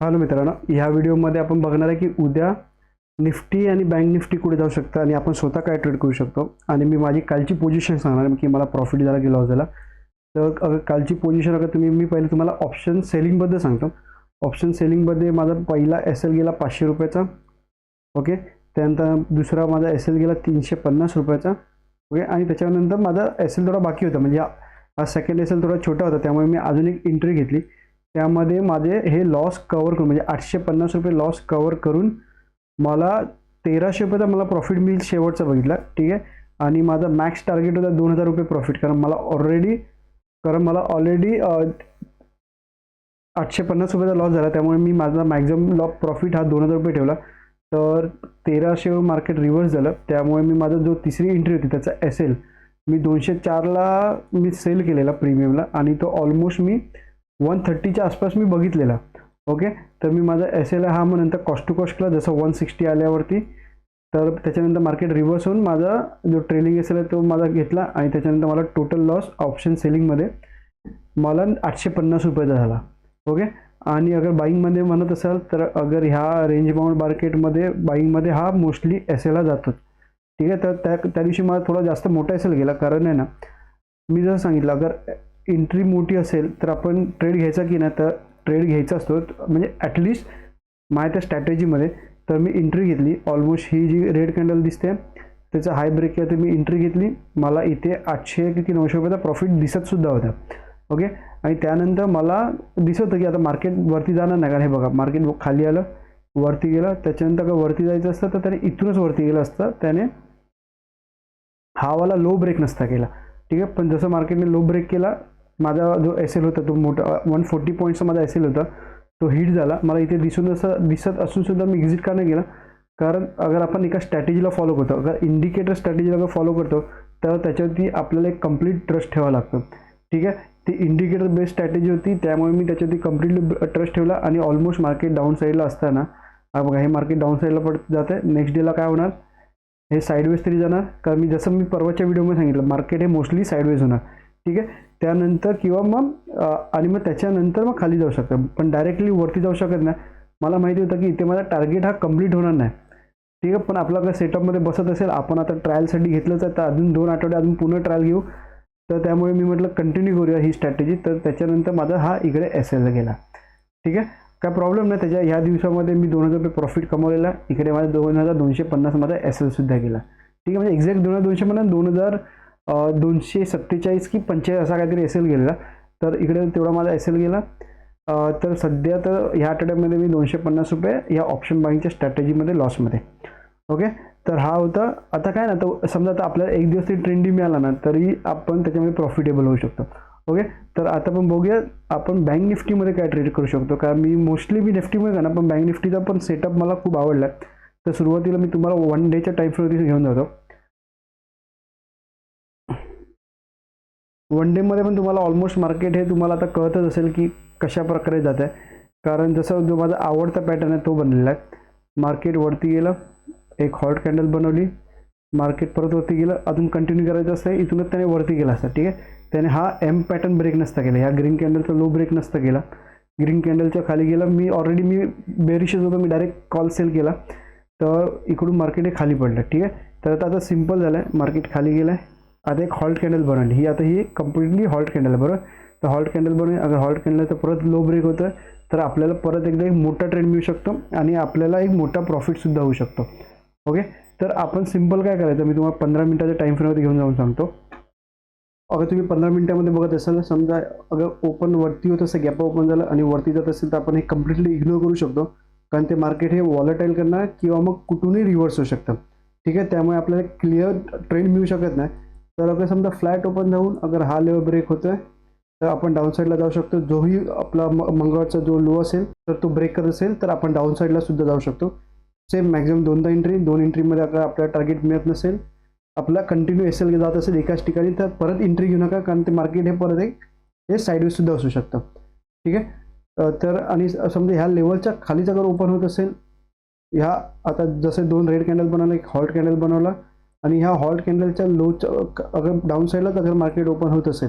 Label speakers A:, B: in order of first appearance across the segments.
A: Hello मित्रांनो, ह्या व्हिडिओमध्ये आपण बघणार आहे की उद्या निफ्टी आणि बँक निफ्टी कुठे जाऊ शकतं आणि आपण स्वतः काय ट्रेड करू शकतो. आणि मी माझी कालची पोझिशन सांगणार आहे की मला प्रॉफिट झाला की लॉस झाला. तर अगर कालची पोझिशन अगर मी पहिले तुम्हाला ऑप्शन सेलिंगबद्दल सांगतो. ऑप्शन सेलिंगमध्ये माझा पहिला एस एल गेला 500 रुपयाचा. ओके, त्यानंतर दुसरा माझा एस एल गेला 350 रुपयाचा. ओके, आणि त्याच्यानंतर माझा एस एल थोडा बाकी होता, म्हणजे हा सेकंड एस एल थोडा छोटा होता, त्यामुळे मी अजून एक एंट्री घेतली. त्यामध्ये माझे हे लॉस कवर करून, म्हणजे 850 रुपये लॉस कवर करून मला 1300 रुपयाचा मला प्रॉफिट मिळेल शेवटचा बघितला. ठीक आहे, आणि माझा मॅक्स टार्गेट होता 2000 रुपये प्रॉफिट, कारण मला ऑलरेडी 850 रुपयाचा लॉस झाला, त्यामुळे मी माझा मॅक्झिमम प्रॉफिट हा 2000 रुपये ठेवला. तर 1300 मार्केट रिव्हर्स झालं, त्यामुळे मी माझा जो तिसरी एंट्री होती त्याचा एस एल मी 204ला मी सेल केलेला प्रीमियमला, आणि तो ऑलमोस्ट मी 130च्या आसपास मी बघितलेला. ओके, तर मी माझा एस एल हा मग नंतर कॉस्ट टू कॉस्टला जसं 160 आल्यावरती, तर त्याच्यानंतर मार्केट रिव्हर्स होऊन माझा जो ट्रेलिंग एस एल आहे तो माझा घेतला, आणि त्याच्यानंतर मला टोटल लॉस ऑप्शन सेलिंगमध्ये मला 850 रुपयाचा झाला. ओके, आणि अगर बाईंगमध्ये म्हणत असाल तर अगर ह्या रेंज बाउंड मार्केटमध्ये बाईंगमध्ये हा मोस्टली एस एलला जातो. ठीक आहे, तर त्या दिवशी मला थोडा जास्त मोठा एस एल गेला, कारण आहे ना, मी जसं सांगितलं अगर एंट्री मोठी असेल तर आपण ट्रेड घ्यायचा की नाही, तर ट्रेड घ्यायचा असतो, म्हणजे ॲटलिस्ट माझ्या त्या स्ट्रॅटेजीमध्ये. तर मी एंट्री घेतली, ऑलमोस्ट ही जी रेड कॅन्डल दिसते त्याचा हाय ब्रेक केला, तर मी एंट्री घेतली. मला इथे 800 की 900 रुपयाचा प्रॉफिट दिसतसुद्धा होता. ओके, आणि त्यानंतर मला दिसत होतं की आता मार्केट वरती जाणार नाही, कारण हे बघा मार्केट खाली आलं, वरती गेलं, त्याच्यानंतर का वरती जायचं असतं तर त्याने इथूनच वरती गेलं असतं, त्याने हावाला लो ब्रेक नसता केला. ठीक आहे, पण जसं मार्केटने लो ब्रेक केला, माझा जो एस एल होता तो मोठा 140 पॉईंटचा माझा एस एल होता, तो हिट झाला. मला इथे दिसत असून सुद्धा मी एक्झिट का नाही केला, कारण अगर आपण एका स्ट्रॅटेजीला फॉलो करतो, अगर इंडिकेटर स्ट्रॅटेजीला अगर फॉलो करतो तर त्याच्यावरती आपल्याला एक कंप्लीट ट्रस्ट ठेवावा लागतो. ठीक आहे, ती इंडिकेटर बेस्ड स्ट्रॅटेजी होती, त्यामुळे मी त्याच्यावरती कम्प्लिटली ट्रस्ट ठेवला. आणि ऑलमोस्ट मार्केट डाऊन साईडला असताना बघा हे मार्केट डाऊन साईडला पडत जाते, नेक्स्ट डेला काय होणार, हे साईडवेज तरी जाणार, कारण जसं मी परवाच्या व्हिडिओमध्ये सांगितलं मार्केट हे मोस्टली साईडवेज होणार. ठीक आहे, त्यानंतर किंवा मग आणि मग त्याच्यानंतर मग खाली जाऊ शकतं, पण डायरेक्टली वरती जाऊ शकत नाही. मला माहिती होतं की इथे माझा टार्गेट हा कंप्लीट होणार नाही. ठीक आहे, पण आपला काय सेटअपमध्ये बसत असेल, आपण आता ट्रायलसाठी घेतलंच आहे, तर अजून 2 आठवडे अजून पुन्हा ट्रायल घेऊ. तर त्यामुळे मी म्हटलं कंटिन्यू करूया ही स्ट्रॅटेजी. तर त्याच्यानंतर माझा हा इकडे एस एलला गेला. ठीक आहे, काय प्रॉब्लेम नाही, त्याच्या ह्या दिवसामध्ये मी 2000 रुपये प्रॉफिट कमवलेला. इकडे माझा 2250 माझा एस एलसुद्धा गेला. ठीक आहे, म्हणजे एक्झॅक्ट 2200 म्हणा 2247 की 45 असा काहीतरी एस एल गेलेला. तर इकडे तेवढा माझा एस एल गेला. तर सध्या तर ह्या आठवड्यामध्ये मी 250 रुपये या ऑप्शन बाईंगच्या स्ट्रॅटेजीमध्ये लॉसमध्ये. ओके, तर हा होता. आता काय ना, तर समजा आता आपल्याला एक दिवस तरी ट्रेंडी मिळाला ना, तरी आपण त्याच्यामध्ये प्रॉफिटेबल होऊ शकतो. ओके, तर आता पण बघूया आपण बँक निफ्टीमध्ये काय ट्रेड करू शकतो. कारण मी निफ्टीमध्ये का ना, पण बँक निफ्टीचा पण सेटअप मला खूप आवडला. तर सुरुवातीला मी तुम्हाला 1 डेच्या टाईम फ्रेमवरती घेऊन जातो. 1 डेमध्ये पण तुम्हाला ऑलमोस्ट मार्केट हे तुम्हाला आता कळतच असेल की कशा प्रकारे जात आहे, कारण जसं जो माझा आवडता पॅटर्न आहे तो बनलेला आहे. मार्केट वरती गेलं, एक हॉट कॅन्डल बनवली, मार्केट परत वरती गेलं, अजून कंटिन्यू करायचं असतं, इथूनच त्याने वरती गेला असता. ठीक आहे, त्याने हा एम पॅटर्न ब्रेक नसता केला, ह्या ग्रीन कॅन्डलचा लो ब्रेक नसता केला, ग्रीन कॅन्डलच्या खाली गेला. मी बेरिशच होतो, मी डायरेक्ट कॉल सेल केला, तर इकडून मार्केट हे खाली पडलं. ठीक आहे, तर आता सिम्पल झालं आहे, मार्केट खाली गेलं आहे. आता एक हॉल्ट कॅन्डल बनवली, ही कम्प्लिटली हॉल्ट कॅन्डल आहे, बरोबर. तर हॉल्ट कॅन्डल बनवली, अगर हॉल्ट कॅन्डलचा परत लो ब्रेक होतं तर आपल्याला परत एकदा एक मोठा ट्रेंड मिळू शकतो, आणि आपल्याला एक मोठा प्रॉफिटसुद्धा होऊ शकतो. ओके, तर आपण सिम्पल काय करायचं, मी तुम्हाला 15 मिनिटाच्या टाईम फ्रेममध्ये घेऊन जाऊन सांगतो. अगर तुम्ही 15 मिनिटामध्ये बघत असाल, समजा अगर ओपन वरती होत असेल, गॅप ओपन झालं आणि वरती जात असेल, तर आपण हे कम्प्लिटली इग्नोर करू शकतो, कारण ते मार्केट हे वॉलेटाईल करणार किंवा मग कुठूनही रिव्हर्स होऊ शकतं. ठीक आहे, त्यामुळे आपल्याला क्लिअर ट्रेंड मिळू शकत नाही. तर अगर समजा फ्लॅट ओपन जाऊन अगर हा लेवल ब्रेक होतोय, तर आपण डाऊन साईडला जाऊ शकतो. जोही आपला मंगळवारचा जो लो असेल तर तो ब्रेक करत असेल तर आपण डाऊन साईडला सुद्धा जाऊ शकतो. सेम मॅक्झिमम 2 एंट्रीमध्ये अगर आपल्याला टार्गेट मिळत नसेल, आपला कंटिन्यू एस एल जात असेल एकाच ठिकाणी, तर परत एंट्री घेऊ नका, कारण ते मार्केट हे परत हे साईडवेजसुद्धा असू शकतं. ठीक आहे, तर आणि समजा ह्या लेवलच्या खालीच अगर ओपन होत असेल, ह्या आता जसे 2 रेड कॅन्डल बनवले, एक हॉल्ट कॅन्डल बनवला, आणि ह्या हॉल्ट कॅन्डलच्या लोच्या अगर डाऊन साईडलाच अगर मार्केट ओपन होत असेल,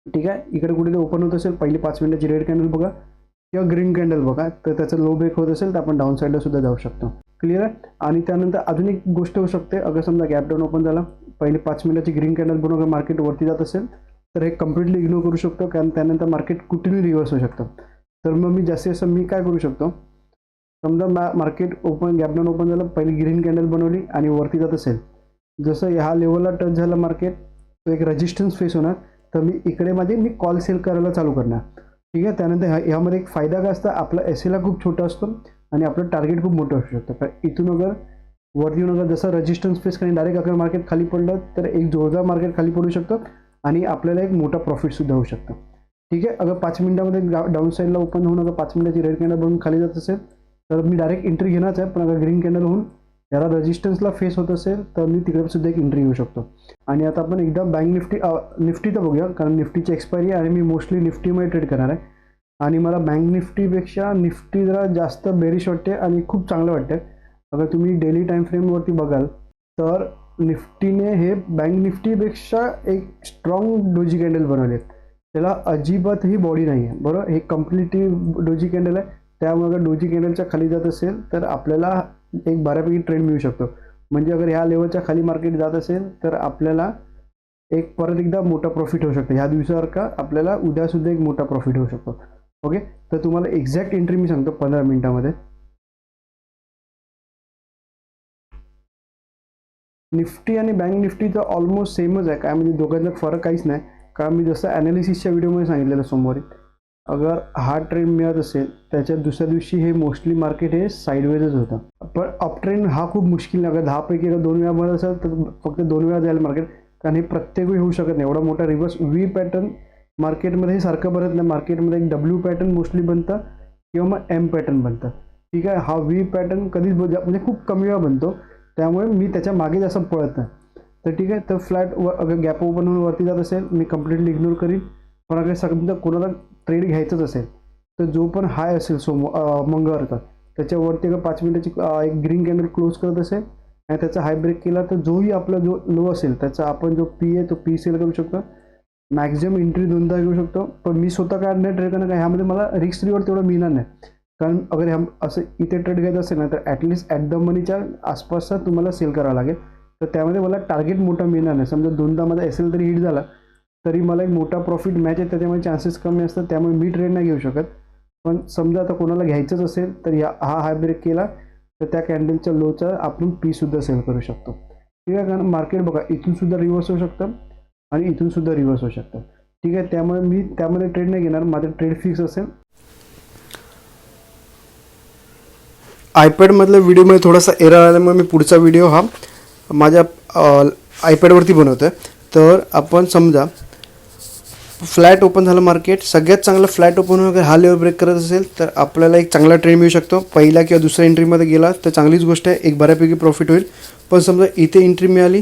A: ठीक आहे, इकडे कुठे ओपन होत असेल, पहिली 5 मिनिटाची रेड कॅन्डल बघा, किंवा ग्रीन कॅन्डल बघा, तर त्याचं लो ब्रेक होत असेल तर आपण डाऊन साईडला सुद्धा जाऊ शकतो. क्लिअर आहे. आणि त्यानंतर अजून एक गोष्ट होऊ शकते, अगर समजा गॅप डाऊन ओपन झाला, पहिले 5 मिनिटाची ग्रीन कॅन्डल बनवून मार्केट वरती जात असेल तर हे कम्प्लिटली इग्नोर करू शकतो, कारण त्यानंतर मार्केट कुठेही रिव्हर्स होऊ शकतं. तर मग मी जास्तीत जास्त मी काय करू शकतो, समजा market open gap down open झालं, पहिली ग्रीन कॅन्डल बनवली आणि वरती जात असेल, जसं ह्या लेवलला टच झालं मार्केट, तो एक रेजिस्टन्स फेस होणार, तर मी इकडे मी कॉल सेल करायला चालू करणार. ठीक आहे. त्यानंतर ह्यामध्ये एक फायदा काय असतं, आपला एसएला खूप छोटा असतो आणि आपलं टार्गेट खूप मोठं असू शकतं. कारण इथून अगर वरती येऊन अगर जसं रेजिस्टन्स फेस करून डायरेक्ट अगर मार्केट खाली पडलं तर एक जोरदार मार्केट खाली पडू शकतं आणि आपल्याला एक मोठा प्रॉफिटसुद्धा होऊ शकतं. ठीक आहे. अगर 5 मिनिटामध्ये डाऊन साईडला ओपन होऊन अगर 5 मिनिटाची रेड कॅन्डल बनवून खाली जात असेल तर मी डायरेक्ट एंट्री घेणारच आहे. पण अगर ग्रीन कॅन्डल होऊन याला रेजिस्टन्सला फेस होत असेल तर मी तिकडे सुद्धा एक एंट्री घेऊ शकतो. आणि आता आपण एकदा बँक निफ्टी तर बघूया, कारण निफ्टीची एक्सपायरी आहे आणि मी मोस्टली निफ्टीमध्ये ट्रेड करणार आहे. आणि मला बँक निफ्टीपेक्षा निफ्टी जरा जास्त बेरिश वाटते आणि खूप चांगलं वाटतं. अगर तुम्ही डेली टाईम फ्रेमवरती बघाल तर निफ्टीने हे बँक निफ्टीपेक्षा एक स्ट्रॉंग डोजी कॅन्डल बनवले. त्याला अजिबातही बॉडी नाही आहे, बरोबर. हे कम्प्लिटली डोजी कॅन्डल आहे. त्यामुळे अगर डोजी कॅन्डलच्या खाली जात असेल तर आपल्याला एक बऱ्यापैकी ट्रेंड मिळू शकतो. म्हणजे अगर ह्या लेवलच्या खाली मार्केट जात असेल तर आपल्याला एक परत एकदा मोठा प्रॉफिट होऊ शकतो. ह्या दिवसासारखा आपल्याला उद्यासुद्धा एक मोठा प्रॉफिट होऊ शकतो. ओके. तर तुम्हाला एक्झॅक्ट एंट्री मी सांगतो 15 मिनिटामध्ये. निफ्टी आणि बँक निफ्टीचं ऑलमोस्ट सेमच आहे, काय म्हणजे दोघांचा फरक काहीच नाही. कारण मी जसं ॲनालिसिसच्या व्हिडिओमध्ये सांगितलेलं सोमवारी, अगर हा ट्रेंड मिळत असेल त्याच्या दुसऱ्या दिवशी हे मोस्टली मार्केट हे साईडवेजच होतं. पण अप ट्रेंड हा खूप मुश्किल नाही. अगर 10 पैकी अगर 2 वेळा बनत असेल तर फक्त 2 वेळा जाईल मार्केट, कारण हे प्रत्येक वेळी होऊ शकत नाही. एवढा मोठा रिव्हर्स व्ही पॅटर्न मार्केटमध्ये सारखं बनत नाही. मार्केटमध्ये एक डब्ल्यू पॅटर्न मोस्टली बनतं किंवा मग एम पॅटर्न बनतं. ठीक आहे. हा व्ही पॅटर्न कधीच म्हणजे खूप कमी वेळा बनतो, त्यामुळे मी त्याच्या मागे जास्त पळत नाही. तर ठीक आहे. तर फ्लॅट अगर गॅप ओपन होऊन वरती जात असेल मी कम्प्लिटली इग्नोर करीन. पण अगर समजा कोणाला ट्रेड घ्यायचंच असेल तर जो पण हाय असेल मंगळवारचा त्याच्यावरती अगर 5 मिनिटाची एक ग्रीन कॅन्डल क्लोज करत असेल आणि त्याचा हाय ब्रेक केला तर जोही आपला जो लो असेल त्याचा आपण जो पी आहे तो पी सेल करू शकतो. मॅक्झिमम एंट्री 2दा घेऊ शकतो. पण मी स्वतः काय नाही ट्रेड करणार, ह्यामध्ये मला रिस्क रिवॉर्ड तेवढं मिळणार नाही. कारण अगर असं इथे ट्रेड घ्यायचं असेल ना तर ॲटलिस्ट ॲट द मनीच्या आसपासचा तुम्हाला सेल करावं लागेल. तर त्यामध्ये मला टार्गेट मोठा मिळणार नाही. समजा 2दा माझा एस एल तरी हिट झाला तरी मला एक मोठा प्रॉफिट मॅच आहे, त्याच्यामुळे चान्सेस कमी असतात. त्यामुळे मी ट्रेड नाही घेऊ शकत. पण समजा आता कोणाला घ्यायचंच असेल तर हा हाय ब्रेक केला तर त्या कॅन्डलच्या लोचा आपण पीसुद्धा सेल करू शकतो. ठीक आहे. कारण मार्केट बघा इथूनसुद्धा रिव्हर्स होऊ शकतं आणि इथूनसुद्धा रिव्हर्स होऊ शकतं. ठीक आहे. त्यामुळे मी त्यामध्ये ट्रेड नाही घेणार. माझं ट्रेड फिक्स असेल. आयपॅडमधल्या व्हिडिओमध्ये थोडासा एरर आल्यामुळे मी पुढचा व्हिडिओ हा माझ्या आयपॅडवरती बनवतो आहे. तर आपण समजा फ्लॅट ओपन झालं मार्केट, सगळ्यात चांगलं फ्लॅट ओपन होऊन हा लेवल ब्रेक करत असेल तर आपल्याला एक चांगला ट्रेंड मिळू शकतो. पहिल्या किंवा दुसऱ्या एंट्रीमध्ये गेला तर चांगलीच गोष्ट आहे, एक बऱ्यापैकी प्रॉफिट होईल. पण समजा इथे एंट्री मिळाली,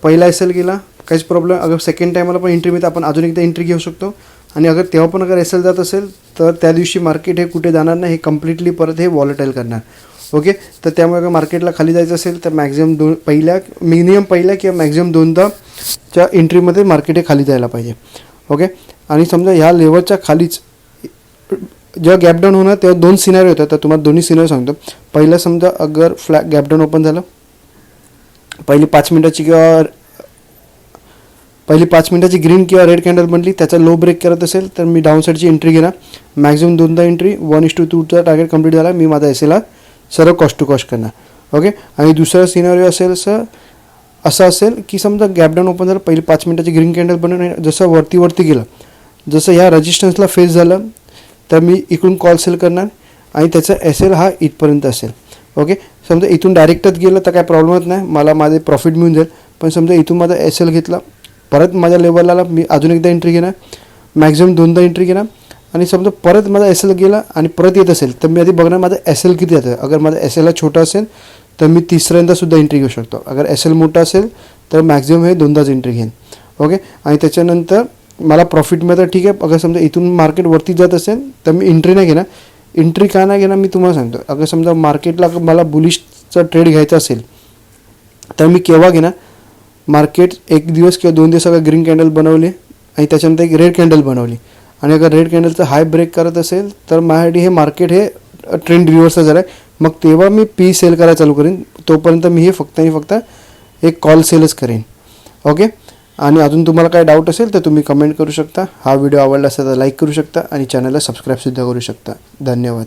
A: पहिला एस एल गेला, काहीच प्रॉब्लेम. अगर सेकंड टायमाला पण एंट्री मिळते आपण अजून एकदा एंट्री घेऊ शकतो. आणि अगर तेव्हा पण अगर एस एल जात असेल तर त्या दिवशी मार्केट हे कुठे जाणार नाही, हे कम्प्लिटली परत हे वॉलेटाईल करणार. ओके. तर त्यामुळे अगर मार्केटला खाली जायचं असेल तर मिनिमम पहिल्या किंवा मॅक्झिमम 2दाच्या एंट्रीमध्ये मार्केट हे खाली जायला पाहिजे. ओके. आणि समजा ह्या लेवलच्या खालीच जेव्हा गॅप डाऊन होणार तेव्हा 2 सिनारी होतात. तर तुम्हाला दोन्ही सिनारी सांगतो. पहिला समजा अगर गॅप डाऊन ओपन झालं, पहिली 5 मिनिटाची ग्रीन किंवा रेड कॅन्डल बनली, त्याचा लो ब्रेक करत असेल तर मी डाऊन साईडची एंट्री घेणार. मॅक्झिमम 2दा एंट्री, 1:2चा टार्गेट कंप्लीट झाला, मी माझा एसएला सर्व कॉस्ट टू कॉस्ट करणार. ओके. आणि दुसरा सिनारिओ असेल असं असेल की समजा गॅप डाऊन ओपन झालं, पहिली 5 मिनिटाची ग्रीन कॅन्डल बनवून जसं वरती गेलं, जसं ह्या रेजिस्टन्सला फेस झालं तर मी इकडून कॉल सेल करणार आणि त्याचा एस एल हा इथपर्यंत असेल. ओके. समजा इथून डायरेक्टच गेलं तर काय प्रॉब्लेमच नाही, मला माझे प्रॉफिट मिळून जाईल. पण समजा इथून माझा एस एल घेतला, परत माझ्या लेवलला मी अजून एकदा एंट्री घेणार, मॅक्झिमम 2दा एंट्री घेणार. आणि समजा परत माझा एस एल गेला आणि परत येत असेल तर मी आधी बघणार माझा एस एल किती येतं. अगर माझा एस एल छोटा असेल तर मी तिसऱ्यांदासुद्धा एंट्री घेऊ शकतो. अगर एस एल मोठा असेल तर मॅक्झिमम हे 2दाच एंट्री घेईन. ओके. आणि त्याच्यानंतर मला प्रॉफिट मिळतं. ठीक आहे. अगर समजा इथून मार्केट वरती जात असेल तर मी एंट्री नाही घेणार. एंट्री का नाही घेणार मी तुम्हाला सांगतो. अगर समजा मार्केटला मला बुलिशचा ट्रेड घ्यायचा असेल तर मी केव्हा घेणार, मार्केट 1 दिवस किंवा 2 दिवस अगर ग्रीन कॅन्डल बनवली आणि त्याच्यानंतर एक रेड कॅन्डल बनवली आणि अगर रेड कॅन्डलचं हाय ब्रेक करत असेल तर माझ्यासाठी हे मार्केट हे ट्रेंड रिव्हर्सल झालं आहे. मग तेव्हा मी पी सेल करायला चालू करेन. तोपर्यंत मी हे फक्त आणि फक्त एक कॉल सेलच करेन. ओके. आणि अजून तुम्हाला काय डाऊट असेल तर तुम्ही कमेंट करू शकता. हा व्हिडिओ आवडला असेल तर लाईक करू शकता आणि चॅनलला सबस्क्राईबसुद्धा करू शकता. धन्यवाद.